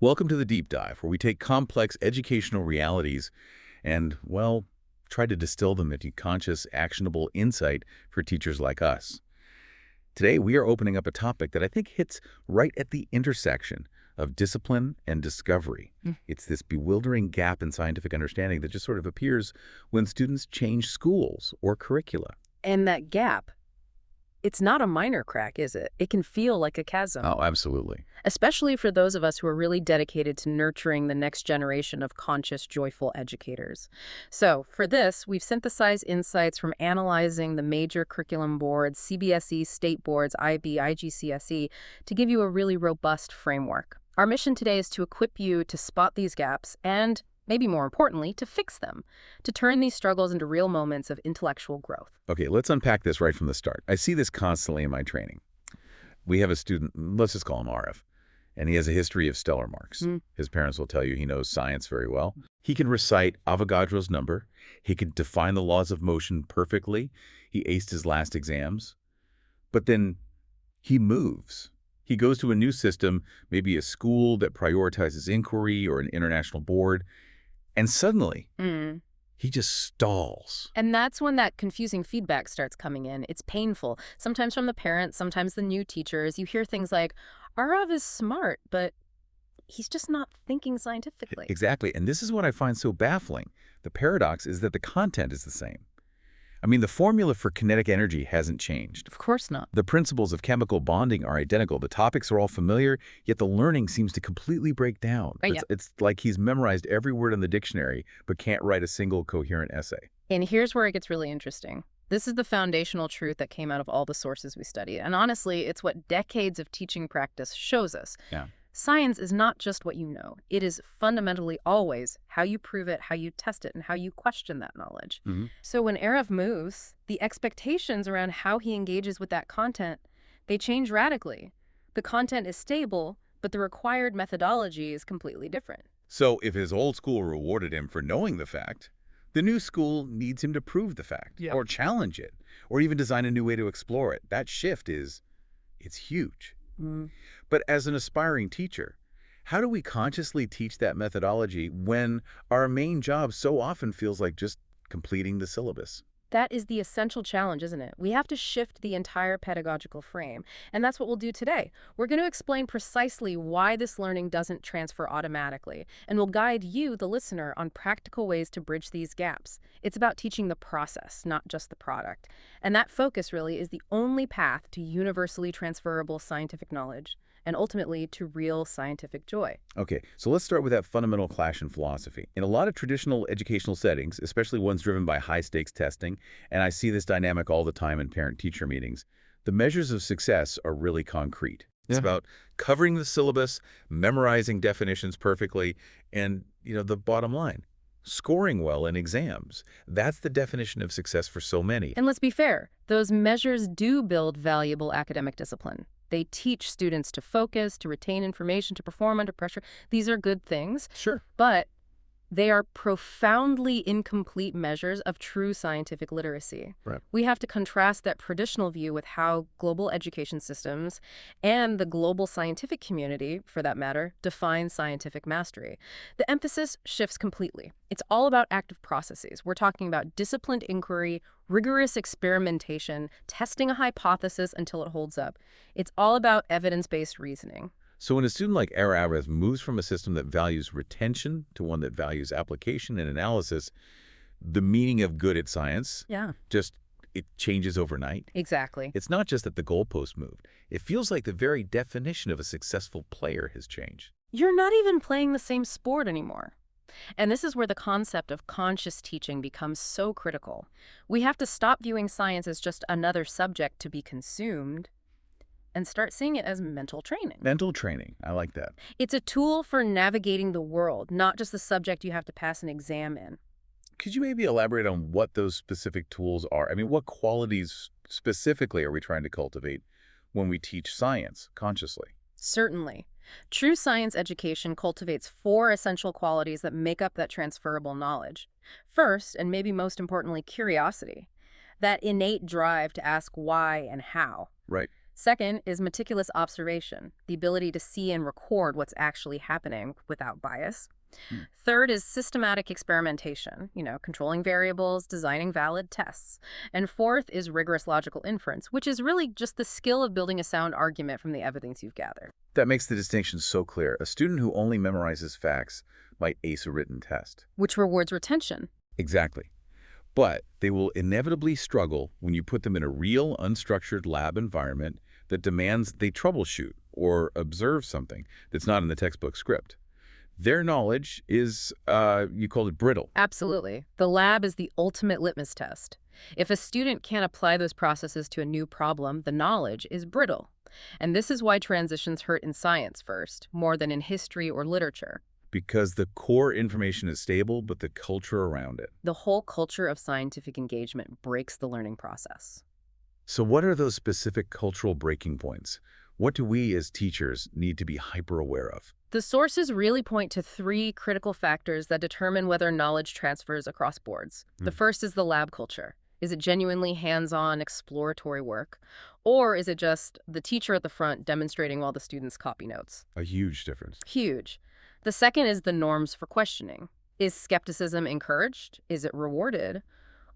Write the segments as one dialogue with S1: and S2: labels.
S1: Welcome to the Deep Dive, where we take complex educational realities and, well, try to distill them into conscious, actionable insight for teachers like us. Today, we are opening up a topic that I think hits right at the intersection of discipline and discovery. It's this bewildering gap in scientific understanding that just sort of appears when students change schools or curricula.
S2: And that gap, it's not a minor crack, is it? It can feel like a chasm.
S1: Oh, absolutely.
S2: Especially for those of us who are really dedicated to nurturing the next generation of conscious, joyful educators. So for this, we've synthesized insights from analyzing the major curriculum boards, CBSE, state boards, IB, IGCSE, to give you a really robust framework. Our mission today is to equip you to spot these gaps and, maybe more importantly, to fix them, to turn these struggles into real moments of intellectual growth.
S1: Okay, let's unpack this right from the start. I see this constantly in my training. We have a student, let's just call him RF, and he has a history of stellar marks. His parents will tell you he knows science very well. He can recite Avogadro's number. He can define the laws of motion perfectly. He aced his last exams. But then he moves. He goes to a new system, maybe a school that prioritizes inquiry or an international board, and suddenly he just stalls.
S2: And that's when that confusing feedback starts coming in. It's painful, sometimes from the parents, sometimes the new teachers. You hear things like, Arav is smart, but he's just not thinking scientifically.
S1: Exactly, and this is what I find so baffling. The paradox is that the content is the same. I mean, the formula for kinetic energy hasn't changed.
S2: Of course not.
S1: The principles of chemical bonding are identical. The topics are all familiar, yet the learning seems to completely break down. It's like he's memorized every word in the dictionary, but can't write a single coherent essay.
S2: And here's where it gets really interesting. This is the foundational truth that came out of all the sources we studied. And honestly, it's what decades of teaching practice shows us.
S1: Yeah.
S2: Science is not just what you know. It is fundamentally always how you prove it, how you test it, and how you question that knowledge. So when Arav moves, the expectations around how he engages with that content, they change radically. The content is stable, but the required methodology is completely different.
S1: So if his old school rewarded him for knowing the fact, the new school needs him to prove the fact, or challenge it, or even design a new way to explore it. That shift it's huge. But as an aspiring teacher, how do we consciously teach that methodology when our main job so often feels like just completing the syllabus?
S2: That is the essential challenge, isn't it? We have to shift the entire pedagogical frame, and that's what we'll do today. We're going to explain precisely why this learning doesn't transfer automatically, and we'll guide you, the listener, on practical ways to bridge these gaps. It's about teaching the process, not just the product. And that focus really is the only path to universally transferable scientific knowledge, and ultimately to real scientific joy.
S1: Okay, so let's start with that fundamental clash in philosophy. In a lot of traditional educational settings, especially ones driven by high-stakes testing, and I see this dynamic all the time in parent-teacher meetings, the measures of success are really concrete. It's about covering the syllabus, memorizing definitions perfectly, and, the bottom line, scoring well in exams. That's the definition of success for so many.
S2: And let's be fair, those measures do build valuable academic discipline. They teach students to focus, to retain information, to perform under pressure. These are good things.
S1: Sure.
S2: But they are profoundly incomplete measures of true scientific literacy.
S1: Right.
S2: We have to contrast that traditional view with how global education systems and the global scientific community, for that matter, define scientific mastery. The emphasis shifts completely. It's all about active processes. We're talking about disciplined inquiry, rigorous experimentation, testing a hypothesis until it holds up. It's all about evidence-based reasoning.
S1: So when a student like Arav moves from a system that values retention to one that values application and analysis, the meaning of good at science it changes overnight.
S2: Exactly.
S1: It's not just that the goalpost moved. It feels like the very definition of a successful player has changed.
S2: You're not even playing the same sport anymore. And this is where the concept of conscious teaching becomes so critical. We have to stop viewing science as just another subject to be consumed and start seeing it as mental training.
S1: Mental training. I like that.
S2: It's a tool for navigating the world, not just the subject you have to pass an exam in.
S1: Could you maybe elaborate on what those specific tools are? I mean, what qualities specifically are we trying to cultivate when we teach science consciously?
S2: Certainly. True science education cultivates 4 essential qualities that make up that transferable knowledge. First, and maybe most importantly, curiosity. That innate drive to ask why and how.
S1: Right.
S2: Second is meticulous observation, the ability to see and record what's actually happening without bias.
S1: Hmm.
S2: Third is systematic experimentation, controlling variables, designing valid tests. And fourth is rigorous logical inference, which is really just the skill of building a sound argument from the evidence you've gathered.
S1: That makes the distinction so clear. A student who only memorizes facts might ace a written test.
S2: Which rewards retention.
S1: Exactly. But they will inevitably struggle when you put them in a real, unstructured lab environment that demands they troubleshoot or observe something that's not in the textbook script. Their knowledge is, you called it brittle.
S2: Absolutely. The lab is the ultimate litmus test. If a student can't apply those processes to a new problem, the knowledge is brittle. And this is why transitions hurt in science first, more than in history or literature.
S1: Because the core information is stable, but the culture around it.
S2: The whole culture of scientific engagement breaks the learning process.
S1: So what are those specific cultural breaking points? What do we as teachers need to be hyper-aware of?
S2: The sources really point to three critical factors that determine whether knowledge transfers across boards. The first is the lab culture. Is it genuinely hands-on, exploratory work? Or is it just the teacher at the front demonstrating while the students copy notes?
S1: A huge difference.
S2: Huge. The second is the norms for questioning. Is skepticism encouraged? Is it rewarded?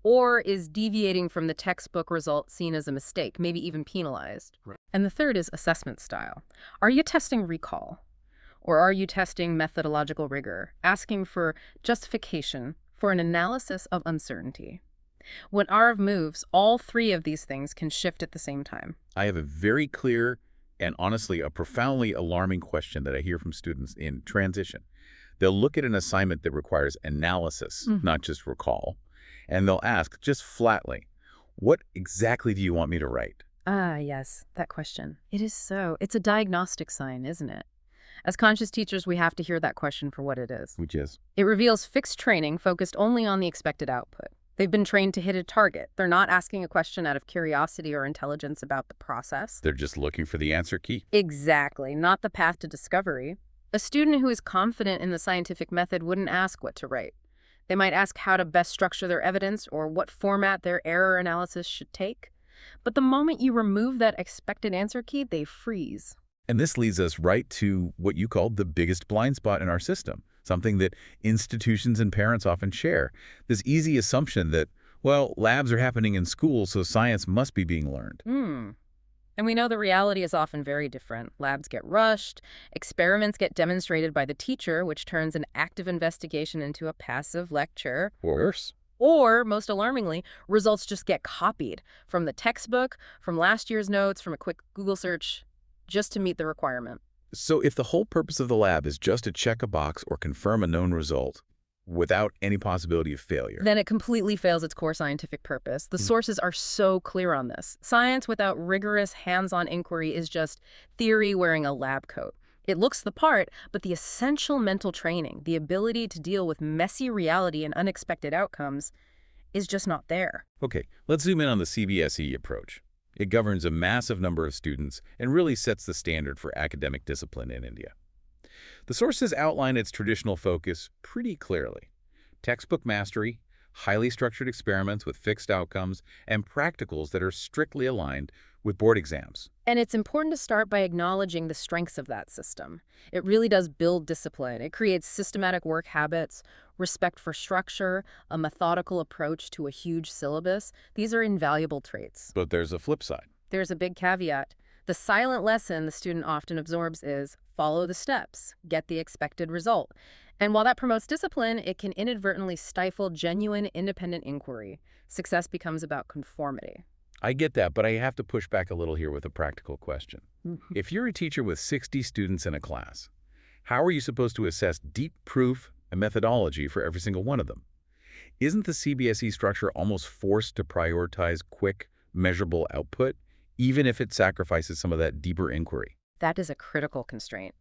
S2: Or is deviating from the textbook result seen as a mistake, maybe even penalized?
S1: Right.
S2: And the third is assessment style. Are you testing recall? Or are you testing methodological rigor, asking for justification for an analysis of uncertainty? When RF moves, all three of these things can shift at the same time.
S1: I have a very clear and honestly a profoundly alarming question that I hear from students in transition. They'll look at an assignment that requires analysis, not just recall, and they'll ask just flatly, what exactly do you want me to write?
S2: Ah, yes, that question. It is so. It's a diagnostic sign, isn't it? As conscious teachers, we have to hear that question for what it is.
S1: Which is?
S2: It reveals fixed training focused only on the expected output. They've been trained to hit a target. They're not asking a question out of curiosity or intelligence about the process.
S1: They're just looking for the answer key.
S2: Exactly, not the path to discovery. A student who is confident in the scientific method wouldn't ask what to write. They might ask how to best structure their evidence or what format their error analysis should take. But the moment you remove that expected answer key, they freeze.
S1: And this leads us right to what you called the biggest blind spot in our system, something that institutions and parents often share. This easy assumption that, well, labs are happening in school, so science must be being learned.
S2: And we know the reality is often very different. Labs get rushed, experiments get demonstrated by the teacher, which turns an active investigation into a passive lecture.
S1: Or worse.
S2: Or, most alarmingly, results just get copied from the textbook, from last year's notes, from a quick Google search, just to meet the requirement.
S1: So if the whole purpose of the lab is just to check a box or confirm a known result without any possibility of failure,
S2: then it completely fails its core scientific purpose. The sources are so clear on this. Science without rigorous hands-on inquiry is just theory wearing a lab coat. It looks the part, but the essential mental training, the ability to deal with messy reality and unexpected outcomes, is just not there.
S1: Okay, let's zoom in on the CBSE approach. It governs a massive number of students and really sets the standard for academic discipline in India. The sources outline its traditional focus pretty clearly. Textbook mastery, highly structured experiments with fixed outcomes, and practicals that are strictly aligned with board exams.
S2: And it's important to start by acknowledging the strengths of that system. It really does build discipline. It creates systematic work habits, respect for structure, a methodical approach to a huge syllabus. These are invaluable traits.
S1: But there's a flip side.
S2: There's a big caveat. The silent lesson the student often absorbs is follow the steps, get the expected result. And while that promotes discipline, it can inadvertently stifle genuine independent inquiry. Success becomes about conformity.
S1: I get that, but I have to push back a little here with a practical question. If you're a teacher with 60 students in a class, how are you supposed to assess deep proof and methodology for every single one of them? Isn't the CBSE structure almost forced to prioritize quick, measurable output, even if it sacrifices some of that deeper inquiry?
S2: That is a critical constraint.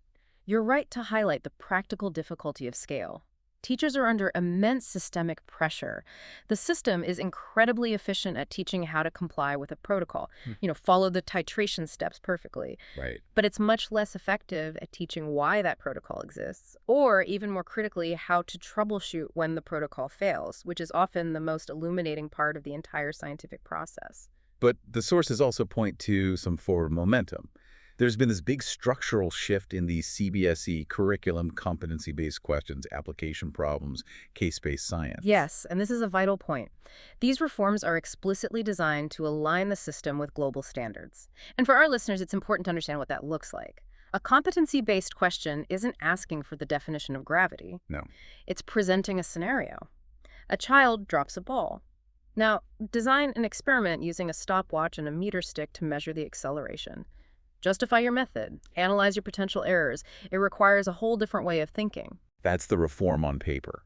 S2: You're right to highlight the practical difficulty of scale. Teachers are under immense systemic pressure. The system is incredibly efficient at teaching how to comply with a protocol, follow the titration steps perfectly.
S1: Right.
S2: But it's much less effective at teaching why that protocol exists, or even more critically, how to troubleshoot when the protocol fails, which is often the most illuminating part of the entire scientific process.
S1: But the sources also point to some forward momentum. There's been this big structural shift in the CBSE curriculum, competency-based questions, application problems, case-based science.
S2: Yes, and this is a vital point. These reforms are explicitly designed to align the system with global standards. And for our listeners, it's important to understand what that looks like. A competency-based question isn't asking for the definition of gravity.
S1: No.
S2: It's presenting a scenario. A child drops a ball. Now, design an experiment using a stopwatch and a meter stick to measure the acceleration. Justify your method. Analyze your potential errors. It requires a whole different way of thinking.
S1: That's the reform on paper.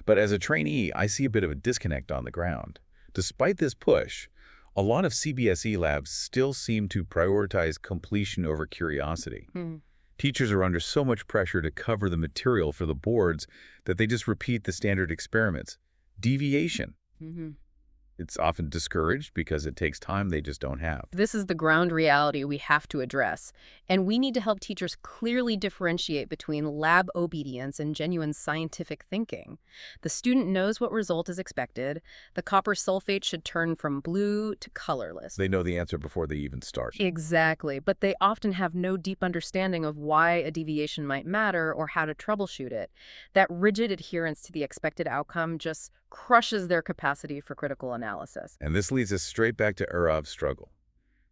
S1: But as a trainee, I see a bit of a disconnect on the ground. Despite this push, a lot of CBSE labs still seem to prioritize completion over curiosity. Teachers are under so much pressure to cover the material for the boards that they just repeat the standard experiments. Deviation. It's often discouraged because it takes time they just don't have.
S2: This is the ground reality we have to address, and we need to help teachers clearly differentiate between lab obedience and genuine scientific thinking. The student knows what result is expected. The copper sulfate should turn from blue to colorless.
S1: They know the answer before they even start.
S2: Exactly, but they often have no deep understanding of why a deviation might matter or how to troubleshoot it. That rigid adherence to the expected outcome just crushes their capacity for critical analysis.
S1: And this leads us straight back to Urav's struggle.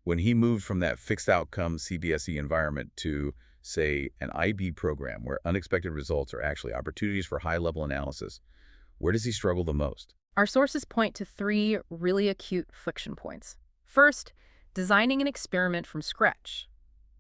S1: When he moved from that fixed outcome CBSE environment to, say, an IB program where unexpected results are actually opportunities for high-level analysis, where does he struggle the most?
S2: Our sources point to 3 really acute friction points. First, designing an experiment from scratch.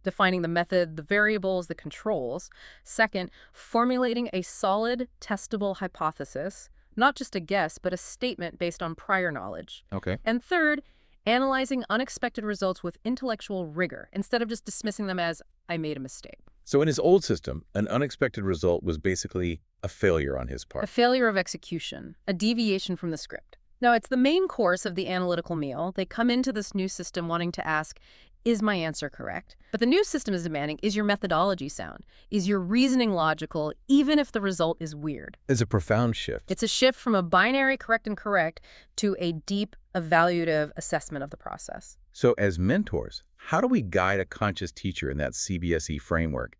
S2: Defining the method, the variables, the controls. Second, formulating a solid, testable hypothesis. Not just a guess, but a statement based on prior knowledge.
S1: Okay.
S2: And third, analyzing unexpected results with intellectual rigor instead of just dismissing them as, I made a mistake.
S1: So in his old system, an unexpected result was basically a failure on his
S2: A
S1: part.
S2: failure of execution, a deviation from the script. Now, it's the main course of the analytical meal. They come into this new system wanting to ask, is my answer correct? But the new system is demanding, is your methodology sound? Is your reasoning logical, even if the result is weird?
S1: It's a profound shift.
S2: It's a shift from a binary correct and correct to a deep evaluative assessment of the process.
S1: So as mentors, how do we guide a conscious teacher in that CBSE framework?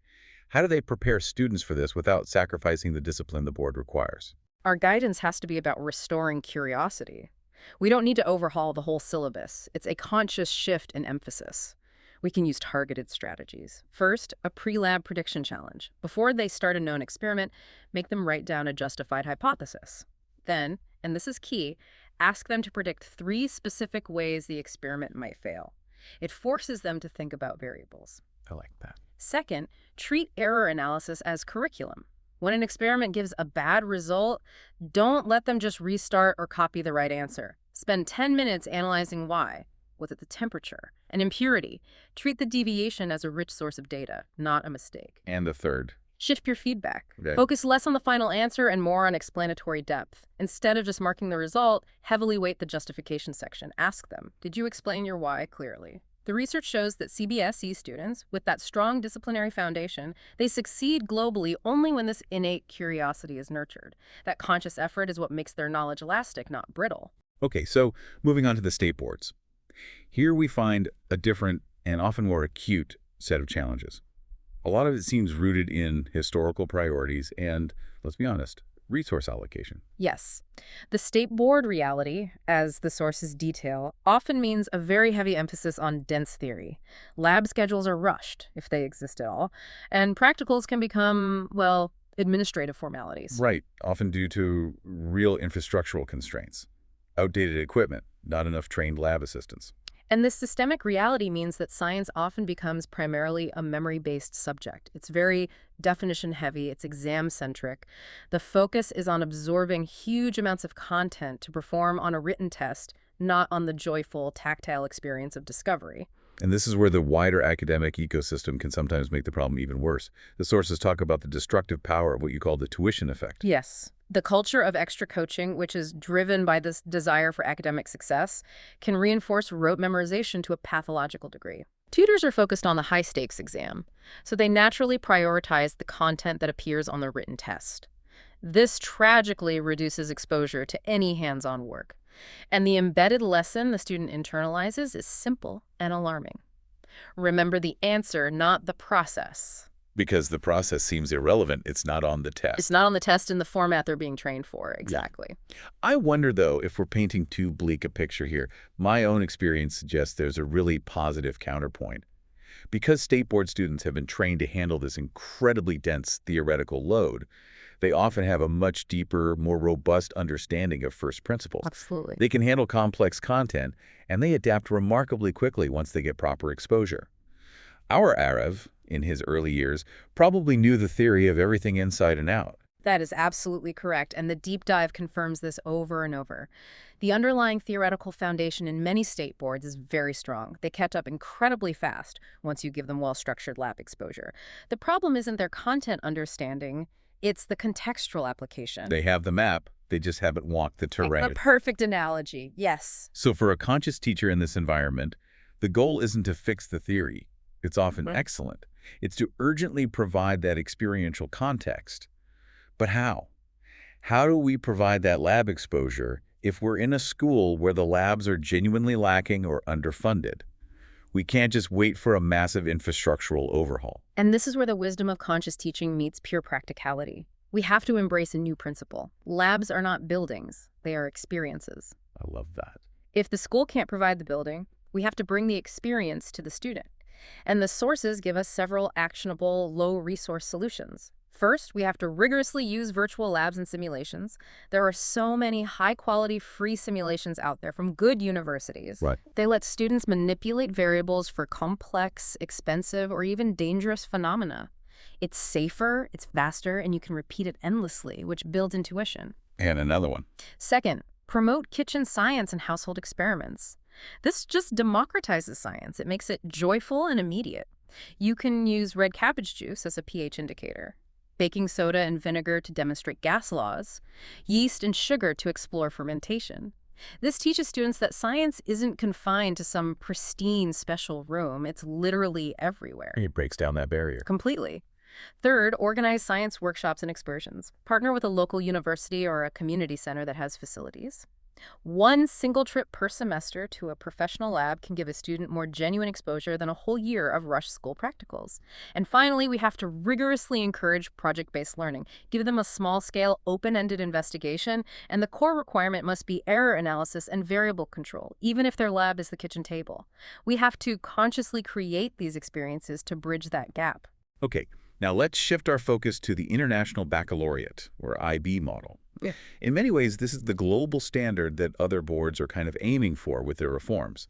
S1: How do they prepare students for this without sacrificing the discipline the board requires?
S2: Our guidance has to be about restoring curiosity. We don't need to overhaul the whole syllabus. It's a conscious shift in emphasis. We can use targeted strategies. First, a pre-lab prediction challenge. Before they start a known experiment, make them write down a justified hypothesis. Then, and this is key, ask them to predict 3 specific ways the experiment might fail. It forces them to think about variables.
S1: I like that.
S2: Second, treat error analysis as curriculum. When an experiment gives a bad result, don't let them just restart or copy the right answer. Spend 10 minutes analyzing why. Was it the temperature? An impurity? Treat the deviation as a rich source of data, not a mistake.
S1: And the third.
S2: Shift your feedback.
S1: Okay.
S2: Focus less on the final answer and more on explanatory depth. Instead of just marking the result, heavily weight the justification section. Ask them, did you explain your why clearly? The research shows that CBSE students, with that strong disciplinary foundation, they succeed globally only when this innate curiosity is nurtured. That conscious effort is what makes their knowledge elastic, not brittle.
S1: Okay, so moving on to the state boards. Here we find a different and often more acute set of challenges. A lot of it seems rooted in historical priorities and, let's be honest, resource allocation.
S2: Yes. The state board reality, as the sources detail, often means a very heavy emphasis on dense theory. Lab schedules are rushed, if they exist at all, and practicals can become, well, administrative formalities.
S1: Right, often due to real infrastructural constraints. Outdated equipment, not enough trained lab assistants.
S2: And this systemic reality means that science often becomes primarily a memory-based subject. It's very definition-heavy, it's exam-centric. The focus is on absorbing huge amounts of content to perform on a written test, not on the joyful, tactile experience of discovery.
S1: And this is where the wider academic ecosystem can sometimes make the problem even worse. The sources talk about the destructive power of what you call the tuition effect.
S2: Yes. The culture of extra coaching, which is driven by this desire for academic success, can reinforce rote memorization to a pathological degree. Tutors are focused on the high-stakes exam, so they naturally prioritize the content that appears on the written test. This tragically reduces exposure to any hands-on work. And the embedded lesson the student internalizes is simple and alarming. Remember the answer, not the process.
S1: Because the process seems irrelevant, it's not on the
S2: It's
S1: test.
S2: not on the test in the format they're being trained for. Exactly.
S1: I wonder, though, if we're painting too bleak a picture here. My own experience suggests there's a really positive counterpoint. Because state board students have been trained to handle this incredibly dense theoretical load, they often have a much deeper, more robust understanding of first principles.
S2: Absolutely.
S1: They can handle complex content, and they adapt remarkably quickly once they get proper exposure. Our Arav, in his early years, probably knew the theory of everything inside and out.
S2: That is absolutely correct, and the deep dive confirms this over and over. The underlying theoretical foundation in many state boards is very strong. They catch up incredibly fast once you give them well-structured lab exposure. The problem isn't their content understanding, it's the contextual application.
S1: They have the map, they just haven't walked the terrain.
S2: A perfect analogy, yes.
S1: So for a conscious teacher in this environment, the goal isn't to fix the theory. It's often excellent. It's to urgently provide that experiential context. But how? How do we provide that lab exposure if we're in a school where the labs are genuinely lacking or underfunded? We can't just wait for a massive infrastructural overhaul.
S2: And this is where the wisdom of conscious teaching meets pure practicality. We have to embrace a new principle. Labs are not buildings, they are experiences.
S1: I love that.
S2: If the school can't provide the building, we have to bring the experience to the student. And the sources give us several actionable, low-resource solutions. First, we have to rigorously use virtual labs and simulations. There are so many high-quality free simulations out there from good universities.
S1: Right.
S2: They let students manipulate variables for complex, expensive, or even dangerous phenomena. It's safer, it's faster, and you can repeat it endlessly, which builds intuition.
S1: And another one.
S2: Second, promote kitchen science and household experiments. This just democratizes science. It makes it joyful and immediate. You can use red cabbage juice as a pH indicator, baking soda and vinegar to demonstrate gas laws, yeast and sugar to explore fermentation. This teaches students that science isn't confined to some pristine special room. It's literally everywhere.
S1: It breaks down that barrier.
S2: Completely. Third, organize science workshops and excursions. Partner with a local university or a community center that has facilities. One single trip per semester to a professional lab can give a student more genuine exposure than a whole year of rushed school practicals. And finally, we have to rigorously encourage project-based learning. Give them a small-scale, open-ended investigation, and the core requirement must be error analysis and variable control, even if their lab is the kitchen table. We have to consciously create these experiences to bridge that gap.
S1: Okay, now let's shift our focus to the International Baccalaureate, or IB model.
S2: Yeah.
S1: In many ways, this is the global standard that other boards are kind of aiming for with their reforms.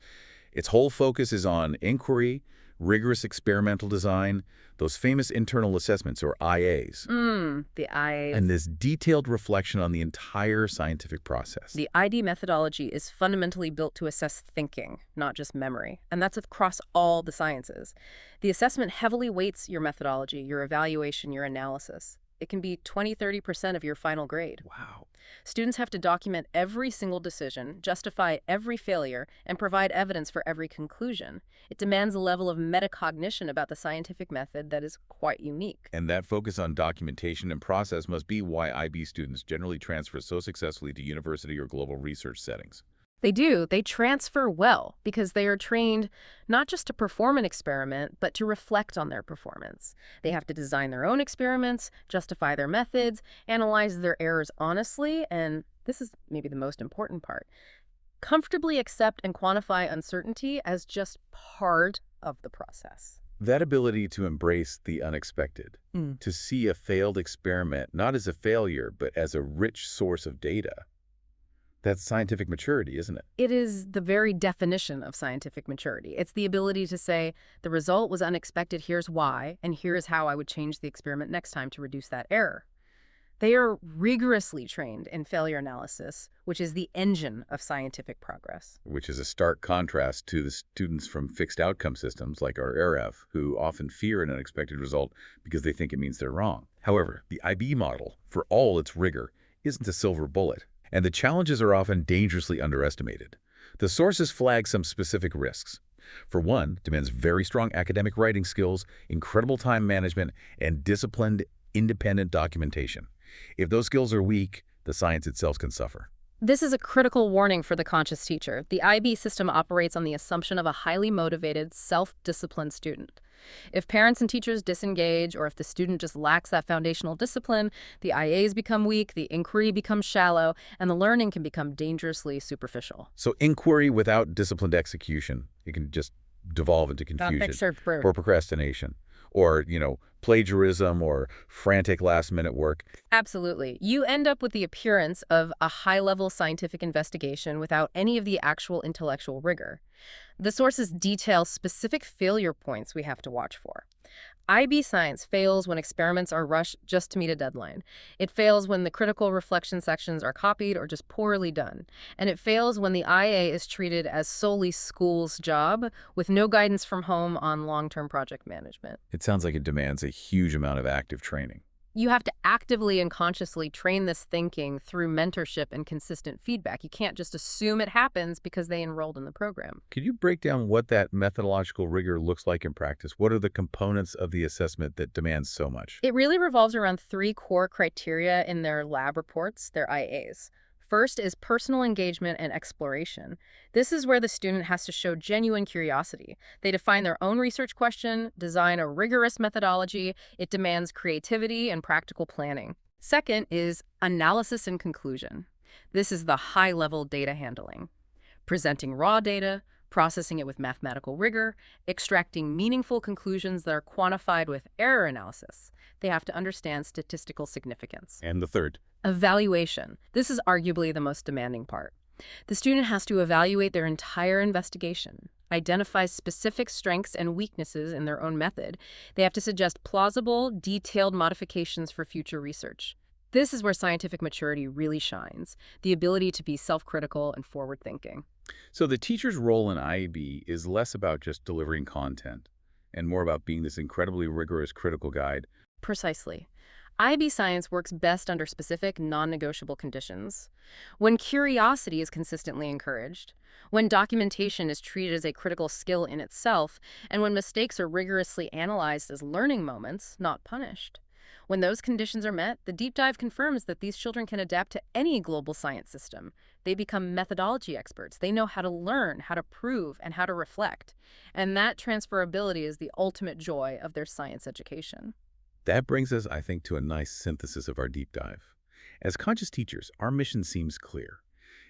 S1: Its whole focus is on inquiry, rigorous experimental design, those famous internal assessments, or IAs.
S2: The IAs.
S1: And this detailed reflection on the entire scientific process.
S2: The ID methodology is fundamentally built to assess thinking, not just memory. And that's across all the sciences. The assessment heavily weights your methodology, your evaluation, your analysis. It can be 20–30% of your final grade.
S1: Wow.
S2: Students have to document every single decision, justify every failure, and provide evidence for every conclusion. It demands a level of metacognition about the scientific method that is quite unique.
S1: And that focus on documentation and process must be why IB students generally transfer so successfully to university or global research settings.
S2: They do. They transfer well because they are trained not just to perform an experiment, but to reflect on their performance. They have to design their own experiments, justify their methods, analyze their errors honestly, and this is maybe the most important part, comfortably accept and quantify uncertainty as just part of the process.
S1: That ability to embrace the unexpected, to see a failed experiment not as a failure, but as a rich source of data. That's scientific maturity, isn't it?
S2: It is the very definition of scientific maturity. It's the ability to say, the result was unexpected, here's why, and here's how I would change the experiment next time to reduce that error. They are rigorously trained in failure analysis, which is the engine of scientific progress.
S1: Which is a stark contrast to the students from fixed outcome systems like our AREF, who often fear an unexpected result because they think it means they're wrong. However, the IB model, for all its rigor, isn't a silver bullet. And the challenges are often dangerously underestimated. The sources flag some specific risks. For one, demands very strong academic writing skills, incredible time management, and disciplined, independent documentation. If those skills are weak, the science itself can suffer.
S2: This is a critical warning for the conscious teacher. The IB system operates on the assumption of a highly motivated, self-disciplined student. If parents and teachers disengage, or if the student just lacks that foundational discipline, the IAs become weak, the inquiry becomes shallow, and the learning can become dangerously superficial.
S1: So inquiry without disciplined execution, it can just devolve into confusion or procrastination or, plagiarism or frantic last-minute work.
S2: Absolutely. You end up with the appearance of a high-level scientific investigation without any of the actual intellectual rigor. The sources detail specific failure points we have to watch for. IB science fails when experiments are rushed just to meet a deadline. It fails when the critical reflection sections are copied or just poorly done. And it fails when the IA is treated as solely school's job, with no guidance from home on long-term project management.
S1: It sounds like it demands a huge amount of active training.
S2: You have to actively and consciously train this thinking through mentorship and consistent feedback. You can't just assume it happens because they enrolled in the program.
S1: Could you break down what that methodological rigor looks like in practice? What are the components of the assessment that demands so much?
S2: It really revolves around 3 core criteria in their lab reports, their IAs. First is personal engagement and exploration. This is where the student has to show genuine curiosity. They define their own research question, design a rigorous methodology. It demands creativity and practical planning. Second is analysis and conclusion. This is the high-level data handling. Presenting raw data, processing it with mathematical rigor, extracting meaningful conclusions that are quantified with error analysis. They have to understand statistical significance.
S1: And the third?
S2: Evaluation. This is arguably the most demanding part. The student has to evaluate their entire investigation, identify specific strengths and weaknesses in their own method. They have to suggest plausible, detailed modifications for future research. This is where scientific maturity really shines, the ability to be self-critical and forward-thinking.
S1: So the teacher's role in IB is less about just delivering content and more about being this incredibly rigorous critical guide.
S2: Precisely. IB science works best under specific, non-negotiable conditions. When curiosity is consistently encouraged, when documentation is treated as a critical skill in itself, and when mistakes are rigorously analyzed as learning moments, not punished. When those conditions are met, the deep dive confirms that these children can adapt to any global science system. They become methodology experts. They know how to learn, how to prove, and how to reflect. And that transferability is the ultimate joy of their science education.
S1: That brings us, I think, to a nice synthesis of our deep dive. As conscious teachers, our mission seems clear.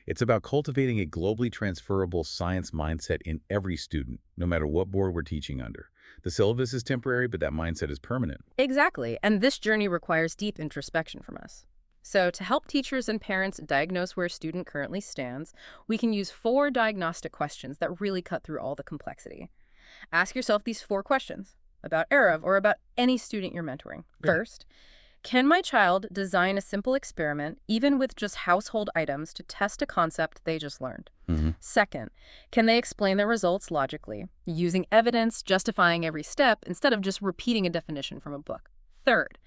S1: It's about cultivating a globally transferable science mindset in every student, no matter what board we're teaching under. The syllabus is temporary, but that mindset is permanent.
S2: Exactly, and this journey requires deep introspection from us. So to help teachers and parents diagnose where a student currently stands, we can use 4 diagnostic questions that really cut through all the complexity. Ask yourself these 4 questions about Arav or about any student you're mentoring. First, can my child design a simple experiment, even with just household items, to test a concept they just learned? Second, can they explain their results logically, using evidence, justifying every step, instead of just repeating a definition from a book? Third,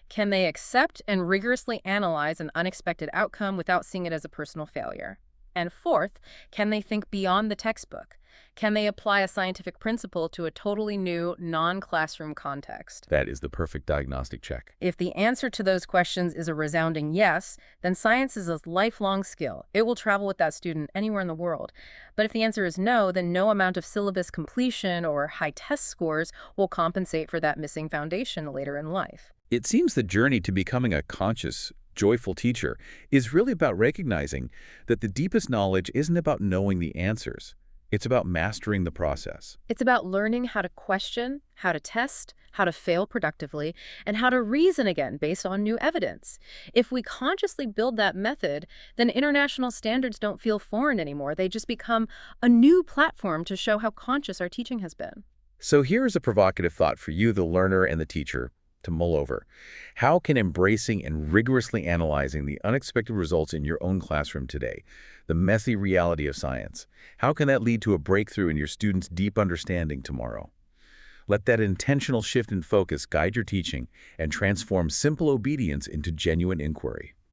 S2: can they accept and rigorously analyze an unexpected outcome without seeing it as a personal failure? And fourth, can they think beyond the textbook? Can they apply a scientific principle to a totally new, non-classroom context?
S1: That is the perfect diagnostic check.
S2: If the answer to those questions is a resounding yes, then science is a lifelong skill. It will travel with that student anywhere in the world. But if the answer is no, then no amount of syllabus completion or high test scores will compensate for that missing foundation later in life.
S1: It seems the journey to becoming a conscious, joyful teacher is really about recognizing that the deepest knowledge isn't about knowing the answers. It's about mastering the process.
S2: It's about learning how to question, how to test, how to fail productively, and how to reason again based on new evidence. If we consciously build that method, then international standards don't feel foreign anymore. They just become a new platform to show how conscious our teaching has been.
S1: So here is a provocative thought for you, the learner and the teacher, to mull over. How can embracing and rigorously analyzing the unexpected results in your own classroom today, the messy reality of science, how can that lead to a breakthrough in your students' deep understanding tomorrow? Let that intentional shift in focus guide your teaching and transform simple obedience into genuine inquiry.